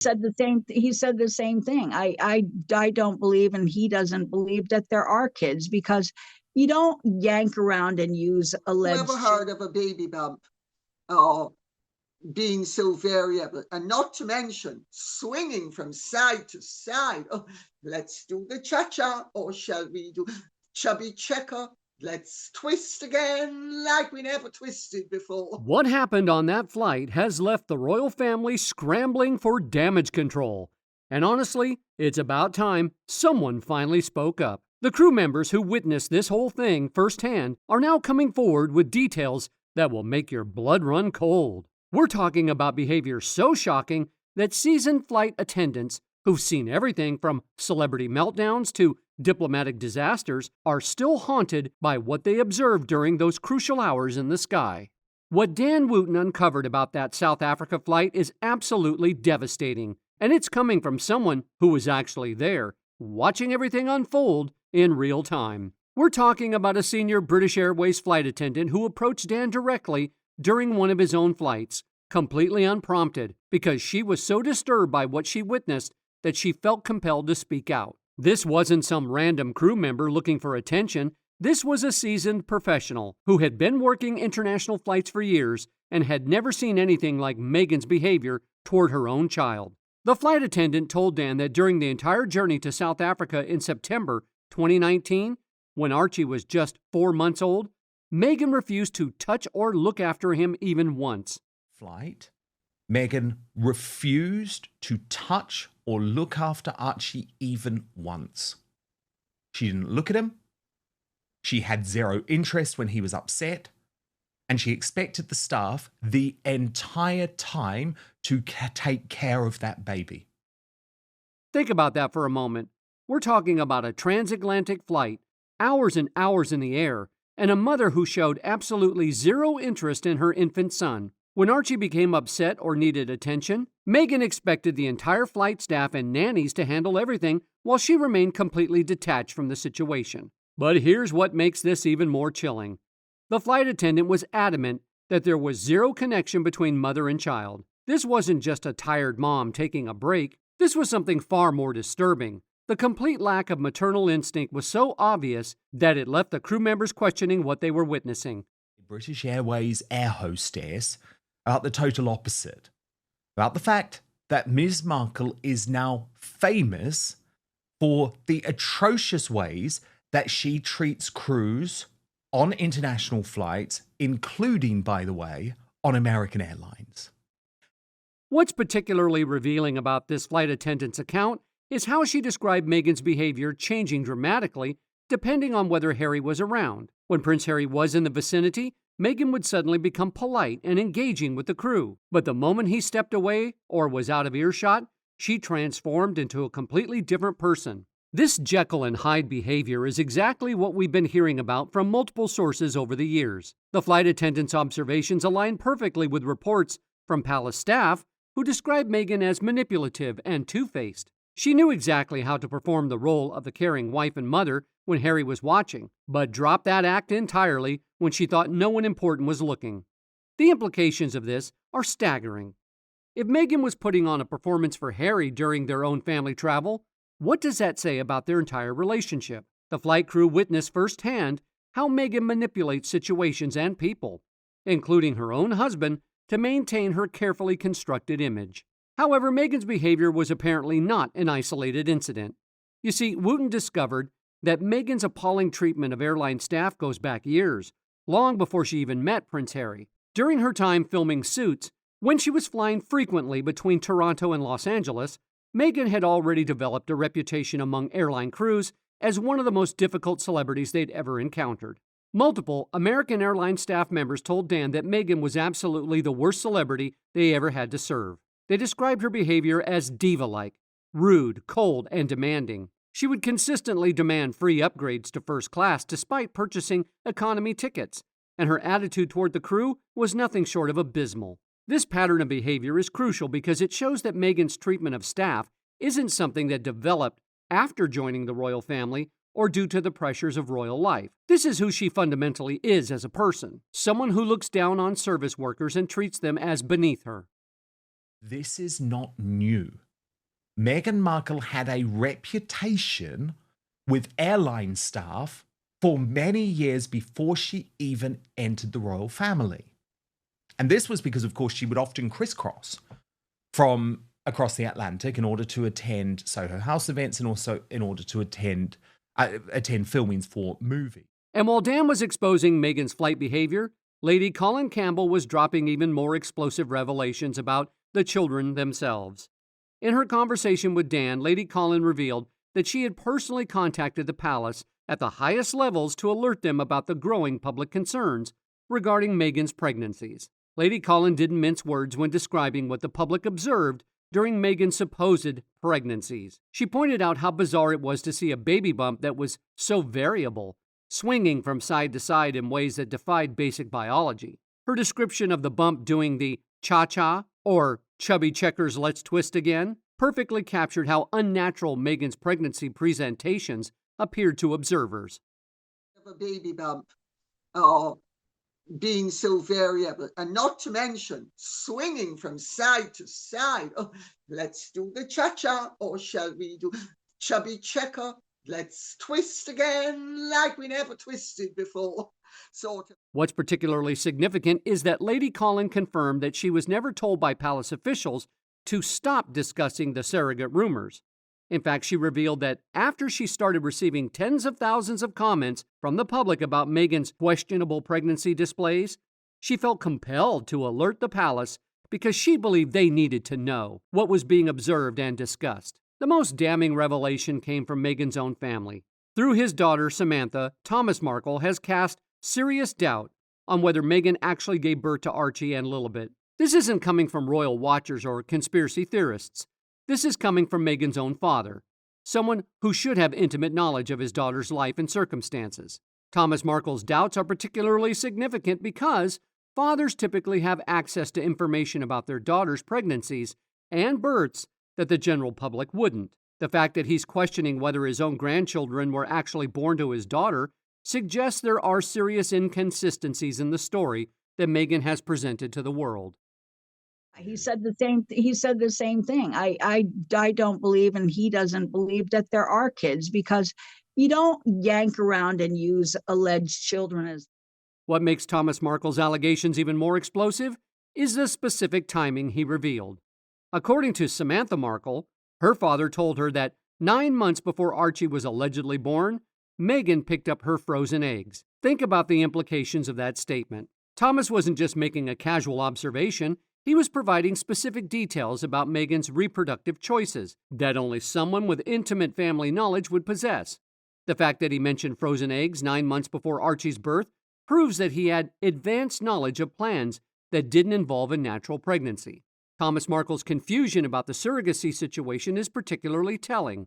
He said the same thing. I don't believe, and he doesn't believe that there are kids, because you don't yank around and use Whoever alleged. heard of a baby bump or being so variable, and not to mention swinging from side to side? Oh, let's do the cha-cha, or shall we do chubby checker? Let's twist again like we never twisted before. What happened on that flight has left the royal family scrambling for damage control. And honestly, it's about time someone finally spoke up. The crew members who witnessed this whole thing firsthand are now coming forward with details that will make your blood run cold. We're talking about behavior so shocking that seasoned flight attendants who've seen everything from celebrity meltdowns to diplomatic disasters are still haunted by what they observed during those crucial hours in the sky. What Dan Wooten uncovered about that South Africa flight is absolutely devastating, and it's coming from someone who was actually there, watching everything unfold in real time. We're talking about a senior British Airways flight attendant who approached Dan directly during one of his own flights, completely unprompted, because she was so disturbed by what she witnessed that she felt compelled to speak out. This wasn't some random crew member looking for attention. This was a seasoned professional who had been working international flights for years and had never seen anything like Meghan's behavior toward her own child. The flight attendant told Dan that during the entire journey to South Africa in September 2019, when Archie was just 4 months old, Meghan refused to touch or look after him even once. Flight, Meghan refused to touch or look after Archie even once. She didn't look at him. She had zero interest when he was upset. And she expected the staff the entire time to take care of that baby. Think about that for a moment. We're talking about a transatlantic flight, hours and hours in the air, and a mother who showed absolutely zero interest in her infant son. When Archie became upset or needed attention, Meghan expected the entire flight staff and nannies to handle everything while she remained completely detached from the situation. But here's what makes this even more chilling. The flight attendant was adamant that there was zero connection between mother and child. This wasn't just a tired mom taking a break. This was something far more disturbing. The complete lack of maternal instinct was so obvious that it left the crew members questioning what they were witnessing. British Airways air hostess about the total opposite. About the fact that Ms. Markle is now famous for the atrocious ways that she treats crews on international flights, including, by the way, on American Airlines. What's particularly revealing about this flight attendant's account is how she described Meghan's behavior changing dramatically depending on whether Harry was around. When Prince Harry was in the vicinity, Meghan would suddenly become polite and engaging with the crew. But the moment he stepped away or was out of earshot, she transformed into a completely different person. This Jekyll and Hyde behavior is exactly what we've been hearing about from multiple sources over the years. The flight attendant's observations align perfectly with reports from palace staff who described Meghan as manipulative and two-faced. She knew exactly how to perform the role of the caring wife and mother when Harry was watching, but dropped that act entirely when she thought no one important was looking. The implications of this are staggering. If Meghan was putting on a performance for Harry during their own family travel, what does that say about their entire relationship? The flight crew witnessed firsthand how Meghan manipulates situations and people, including her own husband, to maintain her carefully constructed image. However, Meghan's behavior was apparently not an isolated incident. You see, Wooten discovered that Meghan's appalling treatment of airline staff goes back years, long before she even met Prince Harry. During her time filming Suits, when she was flying frequently between Toronto and Los Angeles, Meghan had already developed a reputation among airline crews as one of the most difficult celebrities they'd ever encountered. Multiple American Airlines staff members told Dan that Meghan was absolutely the worst celebrity they ever had to serve. They described her behavior as diva-like, rude, cold, and demanding. She would consistently demand free upgrades to first class despite purchasing economy tickets, and her attitude toward the crew was nothing short of abysmal. This pattern of behavior is crucial because it shows that Meghan's treatment of staff isn't something that developed after joining the royal family or due to the pressures of royal life. This is who she fundamentally is as a person, someone who looks down on service workers and treats them as beneath her. This is not new. Meghan Markle had a reputation with airline staff for many years before she even entered the royal family. And this was because, of course, she would often crisscross from across the Atlantic in order to attend Soho House events and also in order to attend filmings for movies. And while Dan was exposing Meghan's flight behavior, Lady Colin Campbell was dropping even more explosive revelations about the children themselves. In her conversation with Dan, Lady Colin revealed that she had personally contacted the palace at the highest levels to alert them about the growing public concerns regarding Meghan's pregnancies. Lady Colin didn't mince words when describing what the public observed during Meghan's supposed pregnancies. She pointed out how bizarre it was to see a baby bump that was so variable, swinging from side to side in ways that defied basic biology. Her description of the bump doing the cha-cha, or chubby checkers let's twist again, perfectly captured how unnatural Meghan's pregnancy presentations appeared to observers. A baby bump, or being so variable, and not to mention swinging from side to side. Oh, let's do the cha-cha, or shall we do chubby checker? Let's twist again like we never twisted before. Sort of. What's particularly significant is that Lady Colin confirmed that she was never told by palace officials to stop discussing the surrogate rumors. In fact, she revealed that after she started receiving tens of thousands of comments from the public about Meghan's questionable pregnancy displays, she felt compelled to alert the palace because she believed they needed to know what was being observed and discussed. The most damning revelation came from Meghan's own family. Through his daughter, Samantha, Thomas Markle has cast serious doubt on whether Meghan actually gave birth to Archie and Lilibet. This isn't coming from royal watchers or conspiracy theorists. This is coming from Meghan's own father, someone who should have intimate knowledge of his daughter's life and circumstances. Thomas Markle's doubts are particularly significant because fathers typically have access to information about their daughters' pregnancies and births that the general public wouldn't. The fact that he's questioning whether his own grandchildren were actually born to his daughter suggests there are serious inconsistencies in the story that Meghan has presented to the world. He said the same thing. I don't believe, and he doesn't believe, that there are kids, because you don't yank around and use alleged children as. What makes Thomas Markle's allegations even more explosive is the specific timing he revealed. According to Samantha Markle, her father told her that 9 months before Archie was allegedly born, Meghan picked up her frozen eggs. Think about the implications of that statement. Thomas wasn't just making a casual observation. He was providing specific details about Meghan's reproductive choices that only someone with intimate family knowledge would possess. The fact that he mentioned frozen eggs 9 months before Archie's birth proves that he had advanced knowledge of plans that didn't involve a natural pregnancy. Thomas Markle's confusion about the surrogacy situation is particularly telling.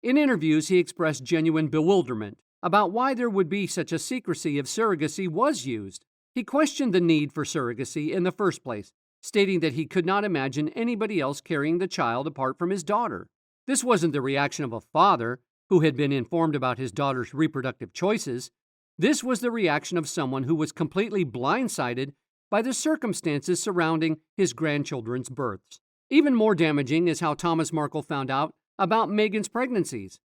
In interviews, he expressed genuine bewilderment about why there would be such a secrecy if surrogacy was used. He questioned the need for surrogacy in the first place, stating that he could not imagine anybody else carrying the child apart from his daughter. This wasn't the reaction of a father who had been informed about his daughter's reproductive choices. This was the reaction of someone who was completely blindsided by the circumstances surrounding his grandchildren's births. Even more damaging is how Thomas Markle found out about Meghan's pregnancies.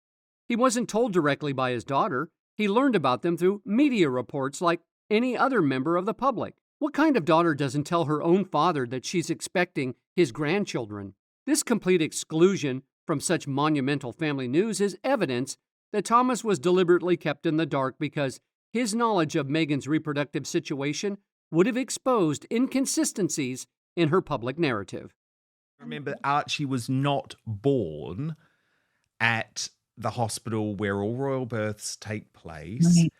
He wasn't told directly by his daughter. He learned about them through media reports like any other member of the public. What kind of daughter doesn't tell her own father that she's expecting his grandchildren? This complete exclusion from such monumental family news is evidence that Thomas was deliberately kept in the dark because his knowledge of Meghan's reproductive situation would have exposed inconsistencies in her public narrative. Remember, Archie was not born at the hospital where all royal births take place, Right.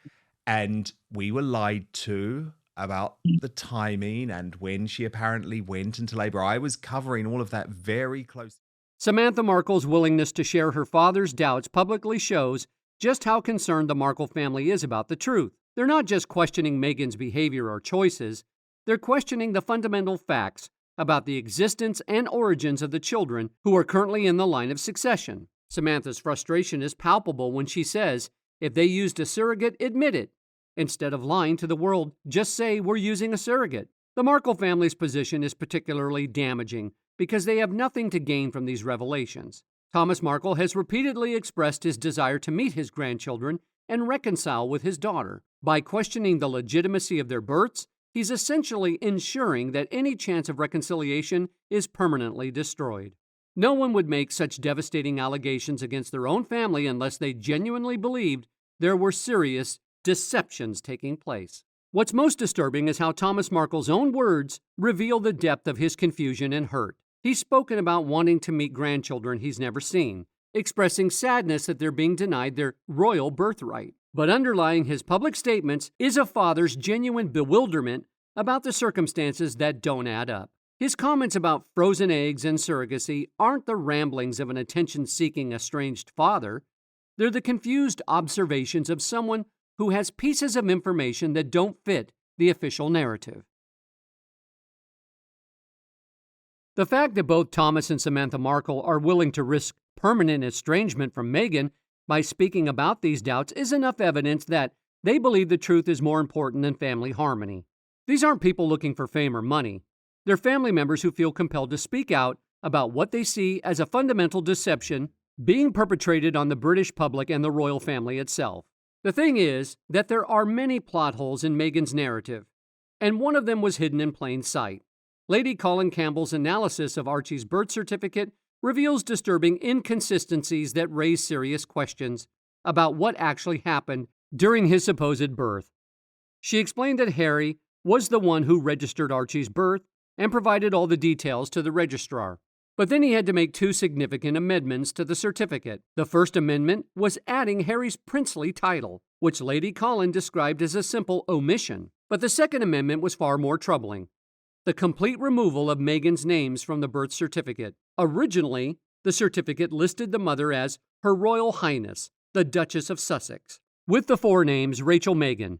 and we were lied to about the timing and when she apparently went into labor. I was covering all of that very closely. Samantha Markle's willingness to share her father's doubts publicly shows just how concerned the Markle family is about the truth. They're not just questioning Meghan's behavior or choices, they're questioning the fundamental facts about the existence and origins of the children who are currently in the line of succession. Samantha's frustration is palpable when she says, if they used a surrogate, admit it. Instead of lying to the world, just say we're using a surrogate. The Markle family's position is particularly damaging because they have nothing to gain from these revelations. Thomas Markle has repeatedly expressed his desire to meet his grandchildren and reconcile with his daughter. By questioning the legitimacy of their births, he's essentially ensuring that any chance of reconciliation is permanently destroyed. No one would make such devastating allegations against their own family unless they genuinely believed there were serious deceptions taking place. What's most disturbing is how Thomas Markle's own words reveal the depth of his confusion and hurt. He's spoken about wanting to meet grandchildren he's never seen, expressing sadness that they're being denied their royal birthright. But underlying his public statements is a father's genuine bewilderment about the circumstances that don't add up. His comments about frozen eggs and surrogacy aren't the ramblings of an attention-seeking estranged father. They're the confused observations of someone who has pieces of information that don't fit the official narrative. The fact that both Thomas and Samantha Markle are willing to risk permanent estrangement from Meghan by speaking about these doubts is enough evidence that they believe the truth is more important than family harmony. These aren't people looking for fame or money. They're family members who feel compelled to speak out about what they see as a fundamental deception being perpetrated on the British public and the royal family itself. The thing is that there are many plot holes in Meghan's narrative, and one of them was hidden in plain sight. Lady Colin Campbell's analysis of Archie's birth certificate reveals disturbing inconsistencies that raise serious questions about what actually happened during his supposed birth. She explained that Harry was the one who registered Archie's birth and provided all the details to the registrar. But then he had to make two significant amendments to the certificate. The first amendment was adding Harry's princely title, which Lady Colin described as a simple omission. But the second amendment was far more troubling: the complete removal of Meghan's names from the birth certificate. Originally, the certificate listed the mother as Her Royal Highness, the Duchess of Sussex, with the four names Rachel Meghan.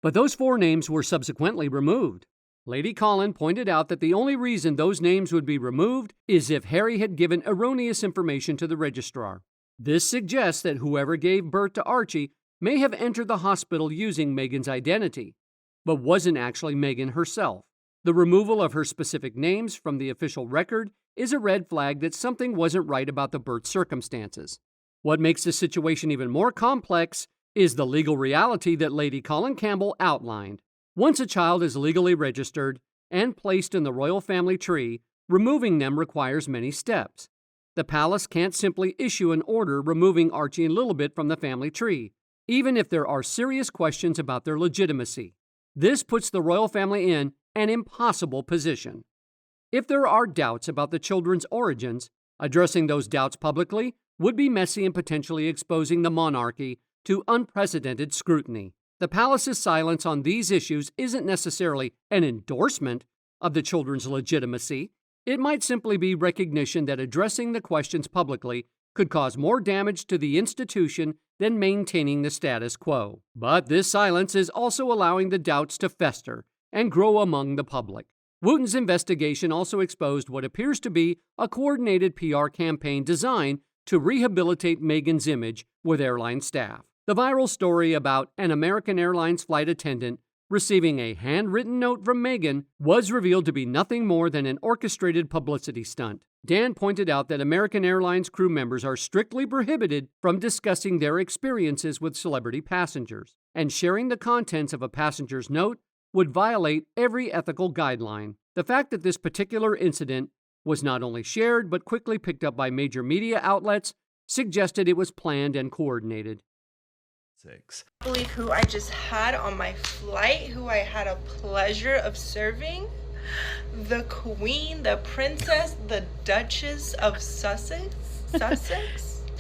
But those four names were subsequently removed. Lady Colin pointed out that the only reason those names would be removed is if Harry had given erroneous information to the registrar. This suggests that whoever gave birth to Archie may have entered the hospital using Meghan's identity, but wasn't actually Meghan herself. The removal of her specific names from the official record is a red flag that something wasn't right about the birth circumstances. What makes the situation even more complex is the legal reality that Lady Colin Campbell outlined. Once a child is legally registered and placed in the royal family tree, removing them requires many steps. The palace can't simply issue an order removing Archie and Lilibet from the family tree, even if there are serious questions about their legitimacy. This puts the royal family in an impossible position. If there are doubts about the children's origins, addressing those doubts publicly would be messy and potentially exposing the monarchy to unprecedented scrutiny. The palace's silence on these issues isn't necessarily an endorsement of the children's legitimacy. It might simply be recognition that addressing the questions publicly could cause more damage to the institution than maintaining the status quo. But this silence is also allowing the doubts to fester and grow among the public. Wooten's investigation also exposed what appears to be a coordinated PR campaign designed to rehabilitate Meghan's image with airline staff. The viral story about an American Airlines flight attendant receiving a handwritten note from Meghan was revealed to be nothing more than an orchestrated publicity stunt. Dan pointed out that American Airlines crew members are strictly prohibited from discussing their experiences with celebrity passengers, and sharing the contents of a passenger's note would violate every ethical guideline. The fact that this particular incident was not only shared but quickly picked up by major media outlets suggested it was planned and coordinated. I believe who I just had on my flight, who I had a pleasure of serving, the Queen, the Princess, the Duchess of Sussex.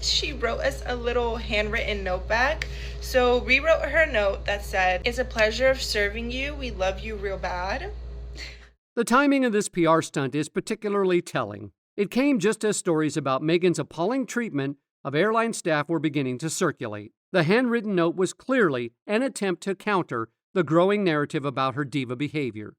She wrote us a little handwritten note back. So we wrote her a note that said, "It's a pleasure of serving you. We love you real bad." The timing of this PR stunt is particularly telling. It came just as stories about Meghan's appalling treatment of airline staff were beginning to circulate. The handwritten note was clearly an attempt to counter the growing narrative about her diva behavior,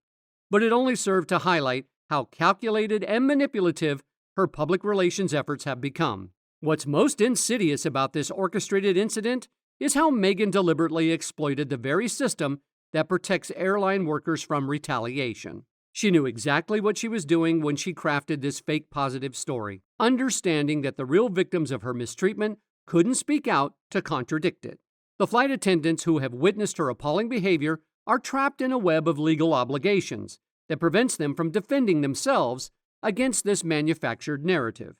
but it only served to highlight how calculated and manipulative her public relations efforts have become. What's most insidious about this orchestrated incident is how Meghan deliberately exploited the very system that protects airline workers from retaliation. She knew exactly what she was doing when she crafted this fake positive story, understanding that the real victims of her mistreatment couldn't speak out to contradict it. The flight attendants who have witnessed her appalling behavior are trapped in a web of legal obligations that prevents them from defending themselves against this manufactured narrative.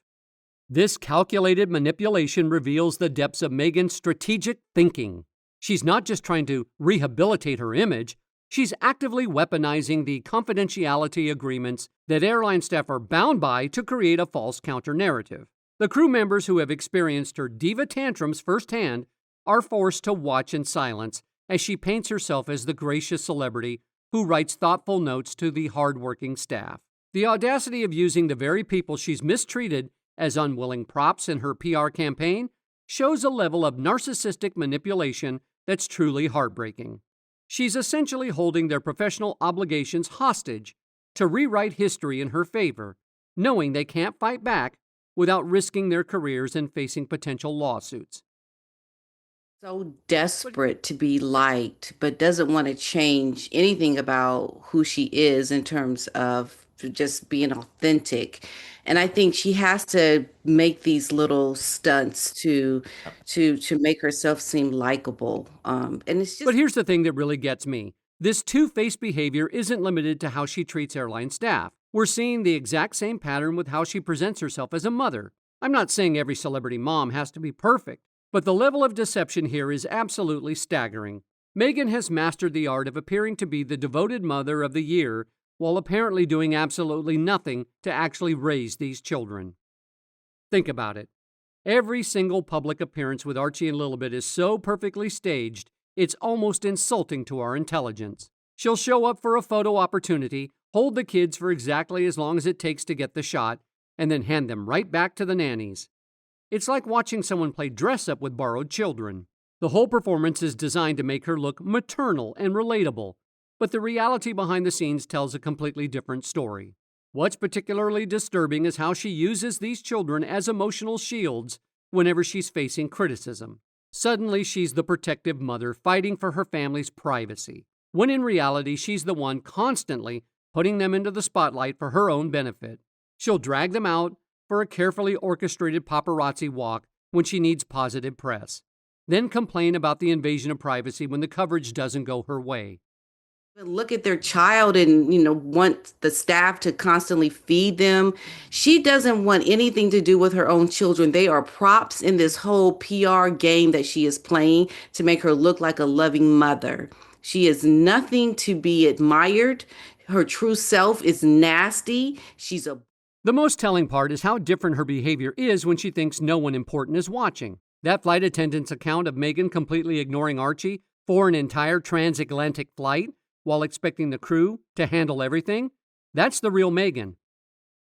This calculated manipulation reveals the depths of Meghan's strategic thinking. She's not just trying to rehabilitate her image, she's actively weaponizing the confidentiality agreements that airline staff are bound by to create a false counter-narrative. The crew members who have experienced her diva tantrums firsthand are forced to watch in silence as she paints herself as the gracious celebrity who writes thoughtful notes to the hard-working staff. The audacity of using the very people she's mistreated as unwilling props in her PR campaign shows a level of narcissistic manipulation that's truly heartbreaking. She's essentially holding their professional obligations hostage to rewrite history in her favor, knowing they can't fight back without risking their careers and facing potential lawsuits. So desperate to be liked, but doesn't want to change anything about who she is in terms of just being authentic. And I think she has to make these little stunts to make herself seem likable. And it's just But here's the thing that really gets me. This two-faced behavior isn't limited to how she treats airline staff. We're seeing the exact same pattern with how she presents herself as a mother. I'm not saying every celebrity mom has to be perfect, but the level of deception here is absolutely staggering. Meghan has mastered the art of appearing to be the devoted mother of the year while apparently doing absolutely nothing to actually raise these children. Think about it. Every single public appearance with Archie and Lilibet is so perfectly staged, it's almost insulting to our intelligence. She'll show up for a photo opportunity, hold the kids for exactly as long as it takes to get the shot, and then hand them right back to the nannies. It's like watching someone play dress-up with borrowed children. The whole performance is designed to make her look maternal and relatable, but the reality behind the scenes tells a completely different story. What's particularly disturbing is how she uses these children as emotional shields whenever she's facing criticism. Suddenly, she's the protective mother fighting for her family's privacy, when in reality, she's the one constantly putting them into the spotlight for her own benefit. She'll drag them out for a carefully orchestrated paparazzi walk when she needs positive press, then complain about the invasion of privacy when the coverage doesn't go her way. look at their child and, want the staff to constantly feed them. She doesn't want anything to do with her own children. They are props in this whole PR game that she is playing to make her look like a loving mother. She is nothing to be admired. Her true self is nasty. The most telling part is how different her behavior is when she thinks no one important is watching. That flight attendant's account of Meghan completely ignoring Archie for an entire transatlantic flight while expecting the crew to handle everything, that's the real Meghan.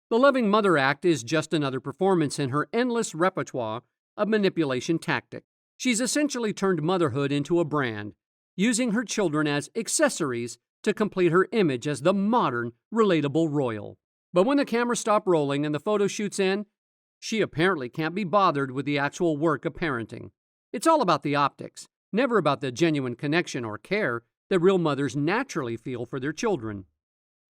The loving mother act is just another performance in her endless repertoire of manipulation tactics. She's essentially turned motherhood into a brand, using her children as accessories to complete her image as the modern, relatable royal. But when the cameras stop rolling and the photo shoots in, she apparently can't be bothered with the actual work of parenting. It's all about the optics, never about the genuine connection or care that real mothers naturally feel for their children.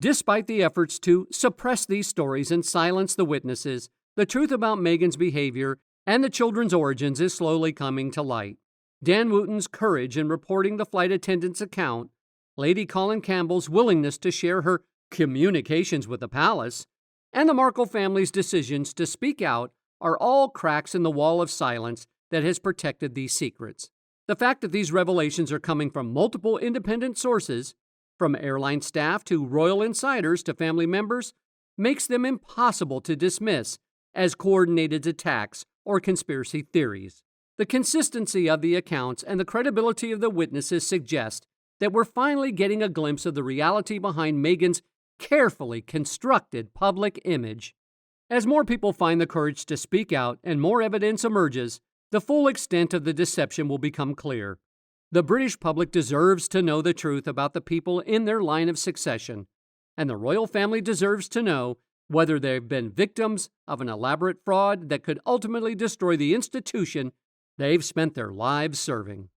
Despite the efforts to suppress these stories and silence the witnesses, the truth about Meghan's behavior and the children's origins is slowly coming to light. Dan Wooten's courage in reporting the flight attendant's account, Lady Colin Campbell's willingness to share her communications with the palace, and the Markle family's decisions to speak out are all cracks in the wall of silence that has protected these secrets. The fact that these revelations are coming from multiple independent sources, from airline staff to royal insiders to family members, makes them impossible to dismiss as coordinated attacks or conspiracy theories. The consistency of the accounts and the credibility of the witnesses suggest that we're finally getting a glimpse of the reality behind Meghan's carefully constructed public image. As more people find the courage to speak out and more evidence emerges, the full extent of the deception will become clear. The British public deserves to know the truth about the people in their line of succession, and the royal family deserves to know whether they've been victims of an elaborate fraud that could ultimately destroy the institution they've spent their lives serving.